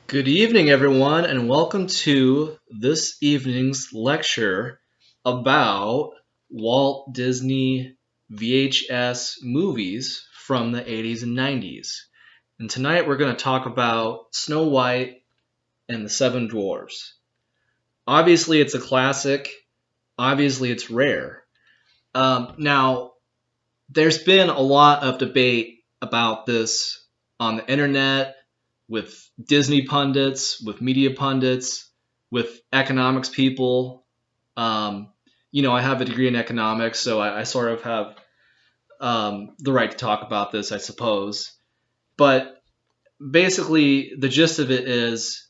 Good evening, everyone, and welcome to this evening's lecture about Walt Disney VHS movies from the 80s and 90s. And tonight we're going to talk about Snow White and the Seven Dwarfs. Obviously, it's a classic. Obviously, it's rare. Now, there's been a lot of debate about this on the internet, with Disney pundits, with media pundits, with economics people. I have a degree in economics, so I sort of have the right to talk about this, I suppose. But basically, the gist of it is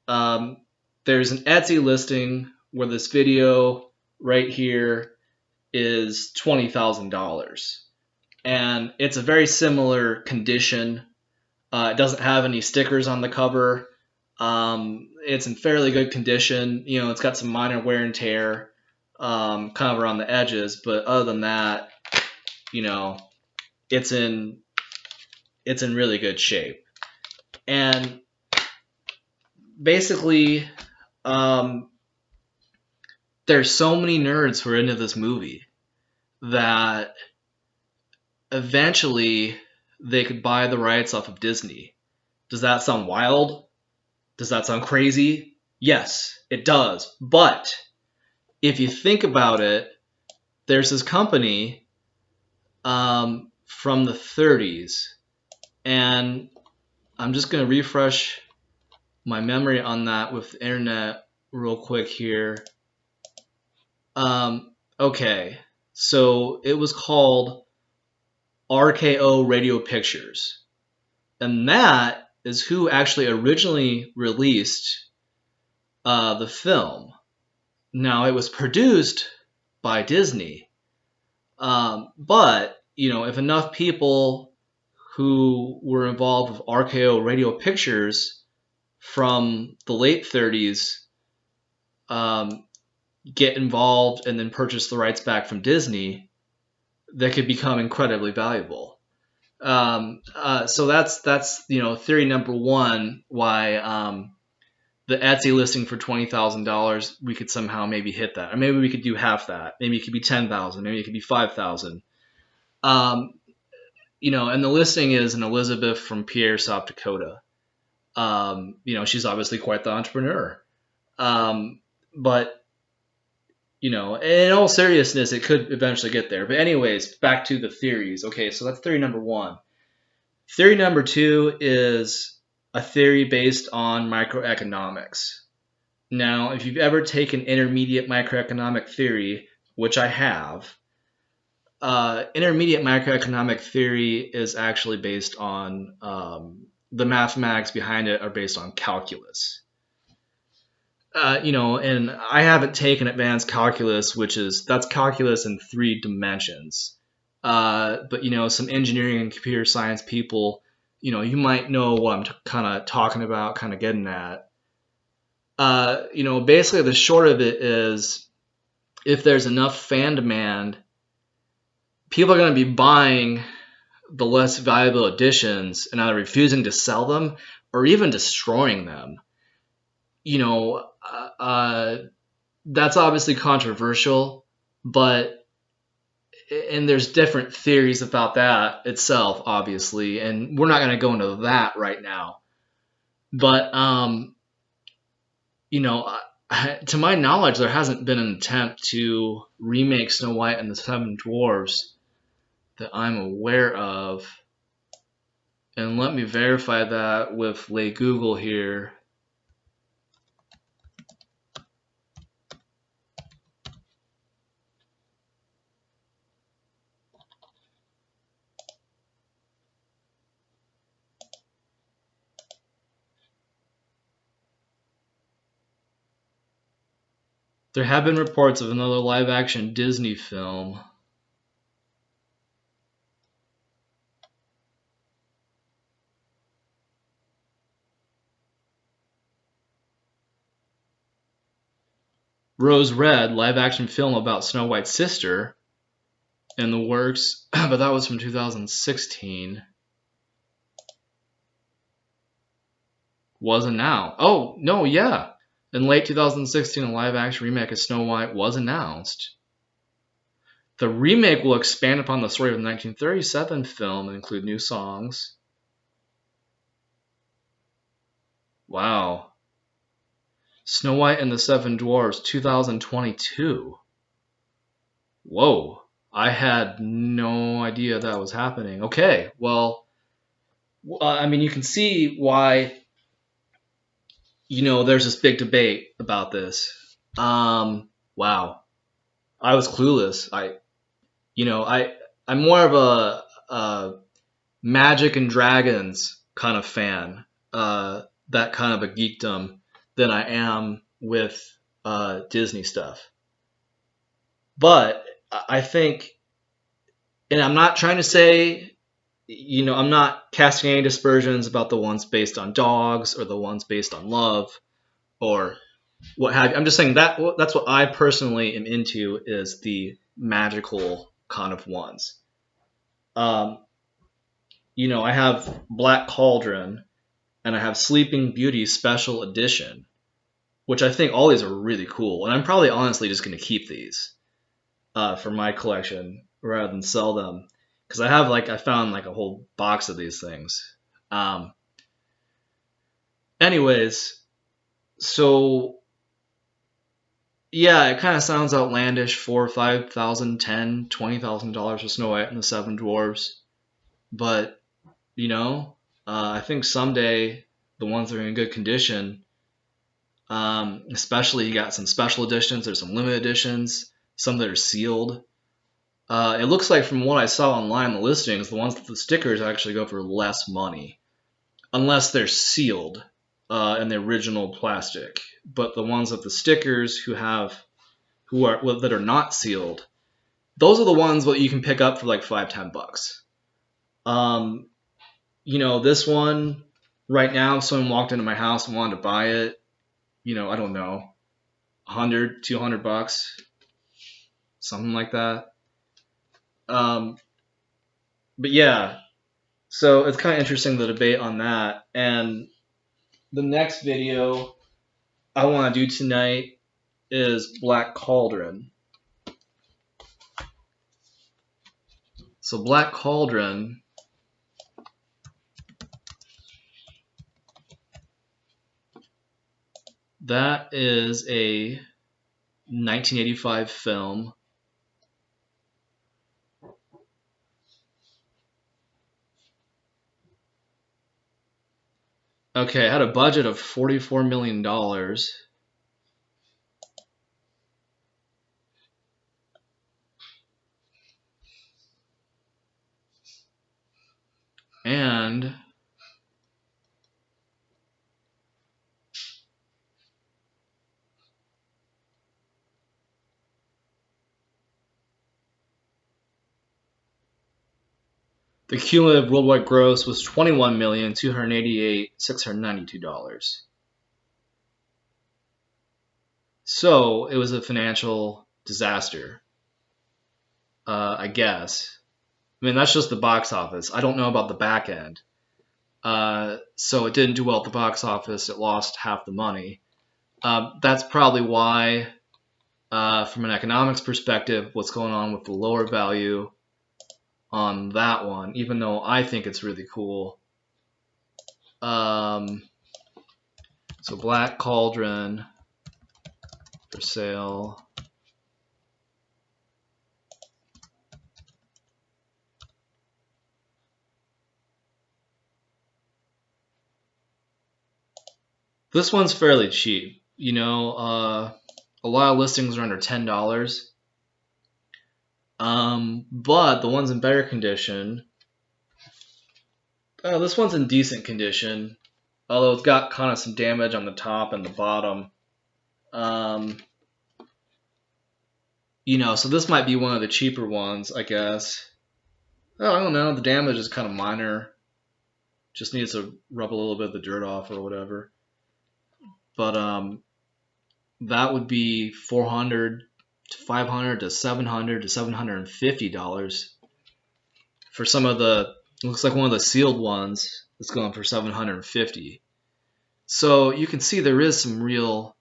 um, there's an Etsy listing where this video right here is $20,000. And it's a very similar condition. It doesn't have any stickers on the cover. It's in fairly good condition. It's got some minor wear and tear, kind of around the edges, but other than that, you know, it's in really good shape. And basically, um, there's so many nerds who are into this movie that eventually they could buy the rights off of Disney. Does that sound wild? Does that sound crazy? Yes, it does. But if you think about it, there's this company from the 30s, and I'm just going to refresh my memory on that with the internet real quick here. Okay, so it was called RKO Radio Pictures, and that is who actually originally released the film. Now, it was produced by Disney, but if enough people who were involved with RKO Radio Pictures from the late 30s get involved and then purchase the rights back from Disney, they could become incredibly valuable. So that's theory number one, why the Etsy listing for $20,000, we could somehow maybe hit that, or maybe we could do half that. Maybe it could be 10,000. Maybe it could be 5,000. And the listing is an Elizabeth from Pierre, South Dakota. She's obviously quite the entrepreneur. But in all seriousness, it could eventually get there. But anyways, back to the theories. Okay, so that's theory number one. Theory number two is a theory based on microeconomics. Now, if you've ever taken intermediate microeconomic theory, which I have, intermediate microeconomic theory is actually based on the mathematics behind it are based on calculus. And I haven't taken advanced calculus, that's calculus in 3 dimensions. But some engineering and computer science people, you might know what I'm kind of talking about, kind of getting at. Basically the short of it is, if there's enough fan demand, people are going to be buying the less valuable editions and either refusing to sell them or even destroying them. That's obviously controversial, and there's different theories about that itself, obviously, and we're not going to go into that right now. But to my knowledge, there hasn't been an attempt to remake Snow White and the Seven Dwarfs that I'm aware of. And let me verify that with Lay Google here. There have been reports of another live-action Disney film. Rose Red, live-action film about Snow White's sister, in the works, but that was from 2016. wasn't now. Oh, no, yeah. In late 2016, a live-action remake of Snow White was announced. The remake will expand upon the story of the 1937 film and include new songs. Wow. Snow White and the Seven Dwarfs, 2022. Whoa. I had no idea that was happening. Okay, well, I mean, you can see why, there's this big debate about this. Wow. I was clueless. I'm more of a Magic and Dragons kind of fan, that kind of a geekdom, than I am with Disney stuff. But I think, and I'm not trying to say, I'm not casting any dispersions about the ones based on dogs or the ones based on love or what have you. I'm just saying that's what I personally am into, is the magical kind of ones. I have Black Cauldron and I have Sleeping Beauty Special Edition, which I think all these are really cool. And I'm probably honestly just going to keep these for my collection rather than sell them, because I found a whole box of these things. Anyways, so yeah, it kind of sounds outlandish. $4,000 or $5,000, $10,000, $20,000 for Snow White and the Seven Dwarfs, but I think someday the ones that are in good condition, especially you got some special editions, there's some limited editions, some that are sealed. It looks like from what I saw online, the listings, the ones with the stickers actually go for less money, unless they're sealed in the original plastic. But the ones with the stickers that are not sealed, those are the ones that you can pick up for like $5-10. This one right now, if someone walked into my house and wanted to buy it, I don't know, $100, $200, something like that. But yeah, so it's kind of interesting, the debate on that. And the next video I want to do tonight is Black Cauldron. So Black Cauldron, that is a 1985 film. Okay, it had a budget of $44 million. And the cumulative worldwide gross was $21,288,692. So it was a financial disaster, I guess. I mean, that's just the box office. I don't know about the back end. So it didn't do well at the box office. It lost half the money. That's probably why, from an economics perspective, what's going on with the lower value on that one, even though I think it's really cool. So Black Cauldron for sale. This one's fairly cheap. A lot of listings are under $10. But the ones in better condition, this one's in decent condition, although it's got kind of some damage on the top and the bottom. So this might be one of the cheaper ones, I guess. Oh, I don't know. The damage is kind of minor. Just needs to rub a little bit of the dirt off or whatever. But that would be $400 to $500 to $700 to $750 for some of the. It looks like one of the sealed ones is going for $750. So you can see there is some real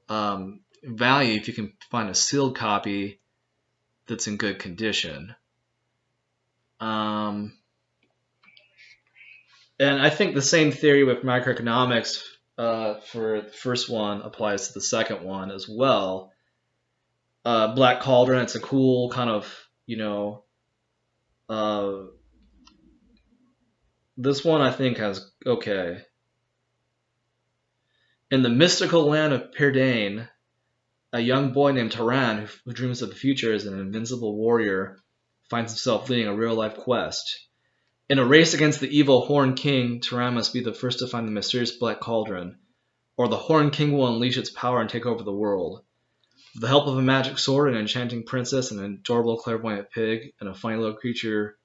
value if you can find a sealed copy that's in good condition. And I think the same theory with microeconomics for the first one applies to the second one as well. Black Cauldron, it's a cool kind of, uh, this one I think has, okay. In the mystical land of Perdane, a young boy named Taran, who dreams of the future as an invincible warrior, finds himself leading a real-life quest. In a race against the evil Horn King, Taran must be the first to find the mysterious Black Cauldron, or the Horn King will unleash its power and take over the world. With the help of a magic sword, an enchanting princess, an adorable clairvoyant pig, and a funny little creature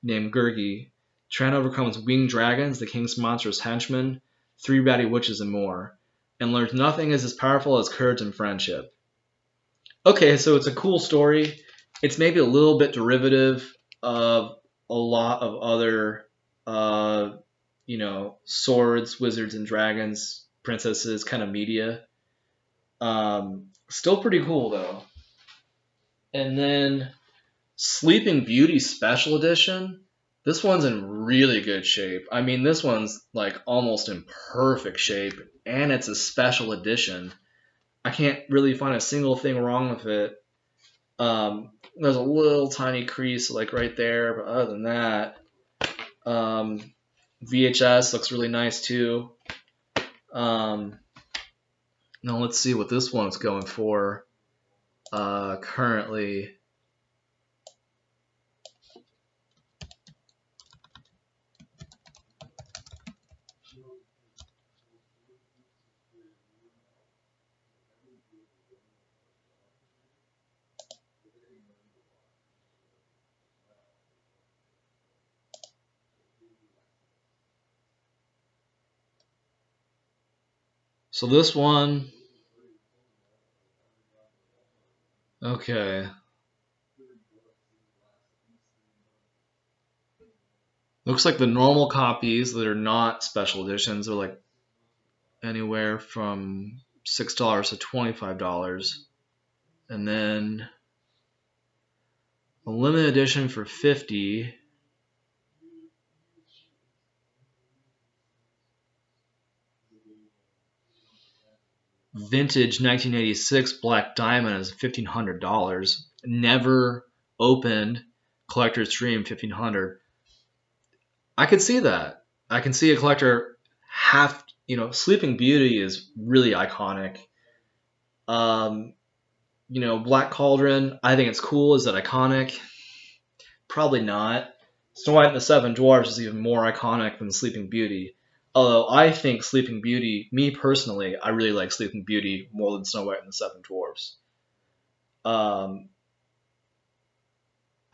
named Gurgi, Taran overcomes winged dragons, the king's monstrous henchmen, 3 batty witches, and more, and learns nothing is as powerful as courage and friendship. Okay, so it's a cool story. It's maybe a little bit derivative of a lot of other, swords, wizards, and dragons, princesses kind of media. Still pretty cool though. And then Sleeping Beauty Special Edition. This one's in really good shape. I mean, this one's like almost in perfect shape, and it's a special edition. I can't really find a single thing wrong with it. There's a little tiny crease like right there, but other than that, VHS looks really nice too. Now let's see what this one's going for currently. So this one, okay. Looks like the normal copies that are not special editions are like anywhere from $6 to $25. And then a limited edition for $50. Vintage 1986 Black Diamond is $1,500. Never opened collector's dream $1,500. I could see that. I can see a collector have, Sleeping Beauty is really iconic. Black Cauldron, I think it's cool. Is it iconic? Probably not. Snow White and the Seven Dwarfs is even more iconic than Sleeping Beauty. Although I think Sleeping Beauty, me personally, I really like Sleeping Beauty more than Snow White and the Seven Dwarfs. I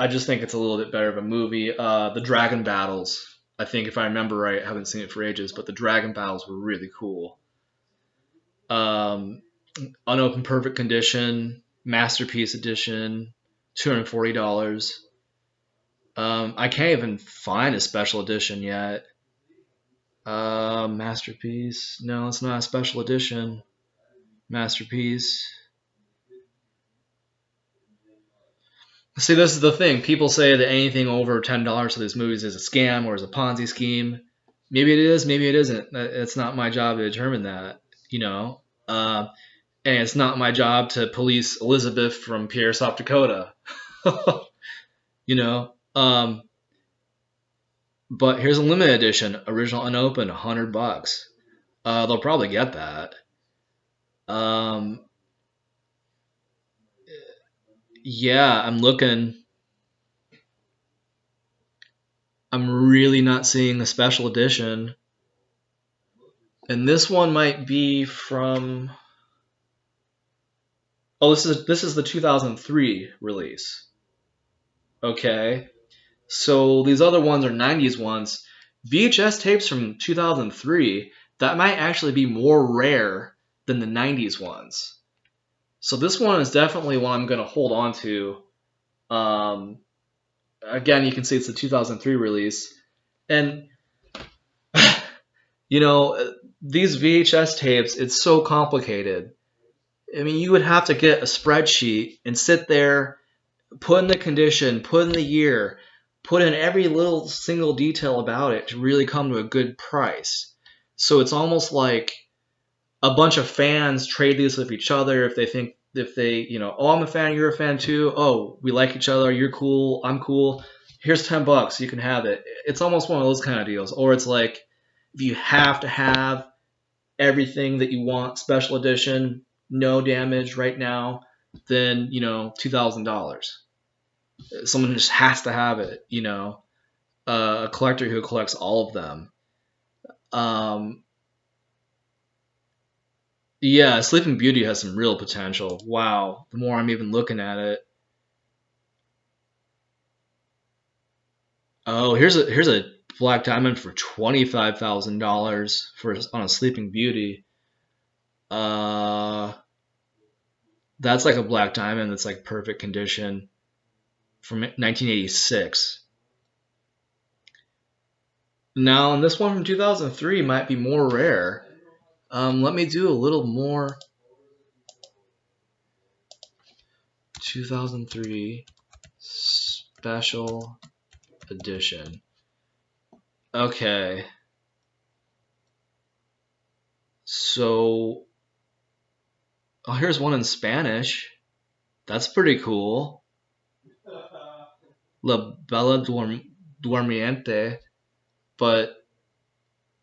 just think it's a little bit better of a movie. The Dragon Battles, I think if I remember right, I haven't seen it for ages, but the Dragon Battles were really cool. Unopened Perfect Condition, Masterpiece Edition, $240. I can't even find a special edition yet. Masterpiece. No, it's not a special edition. Masterpiece. See, this is the thing. People say that anything over $10 for these movies is a scam or is a Ponzi scheme. Maybe it is, maybe it isn't. It's not my job to determine that, and it's not my job to police Elizabeth from Pierre, South Dakota. you know. But here's a limited edition, original unopened, $100. They'll probably get that. Yeah, I'm looking. I'm really not seeing a special edition. And this one might be from. Oh, this is the 2003 release. Okay. So these other ones are 90s ones. VHS tapes from 2003 that might actually be more rare than the 90s ones. So this one is definitely one I'm going to hold on to. Again, you can see it's the 2003 release. And You know, these VHS tapes, it's so complicated. I mean, you would have to get a spreadsheet and sit there, put in the condition, put in the year, put in every little single detail about it to really come to a good price. So it's almost like a bunch of fans trade these with each other if they, oh, I'm a fan, you're a fan too. Oh, we like each other. You're cool. I'm cool. Here's $10. You can have it. It's almost one of those kind of deals. Or it's like if you have to have everything that you want special edition, no damage right now, then $2,000. Someone just has to have it. A collector who collects all of them. Um, Yeah, Sleeping Beauty has some real potential. Wow, the more I'm even looking at it. Oh, here's a black diamond for $25,000 for on a Sleeping Beauty. Uh, that's like a black diamond that's like perfect condition from 1986. Now, and this one from 2003 might be more rare. Let me do a little more. 2003 special edition. Okay, so here's one in Spanish. That's pretty cool. La Bella Durmiente. But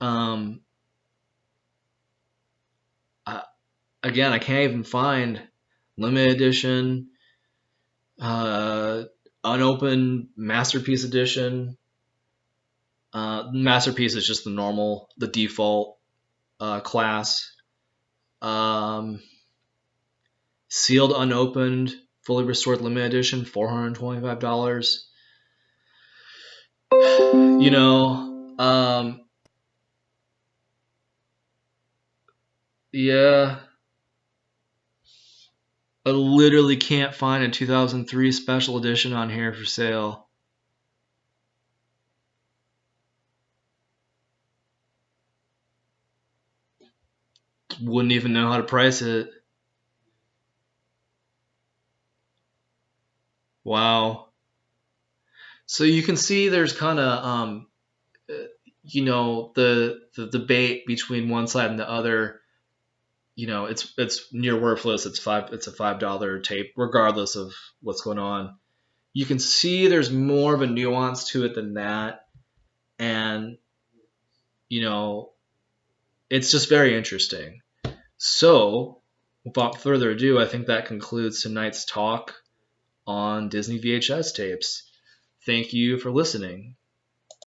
um, I, again, I can't even find limited edition, uh, unopened masterpiece edition. Masterpiece is just the default class. Um, Sealed, unopened, fully restored limited edition, $425. You know, yeah, I literally can't find a 2003 special edition on here for sale. Wouldn't even know how to price it. Wow. So you can see there's kind of the debate between one side and the other. It's near worthless. It's a $5 tape, regardless of what's going on. You can see there's more of a nuance to it than that, and you know it's just very interesting. So, without further ado, I think that concludes tonight's talk on Disney VHS tapes. Thank you for listening.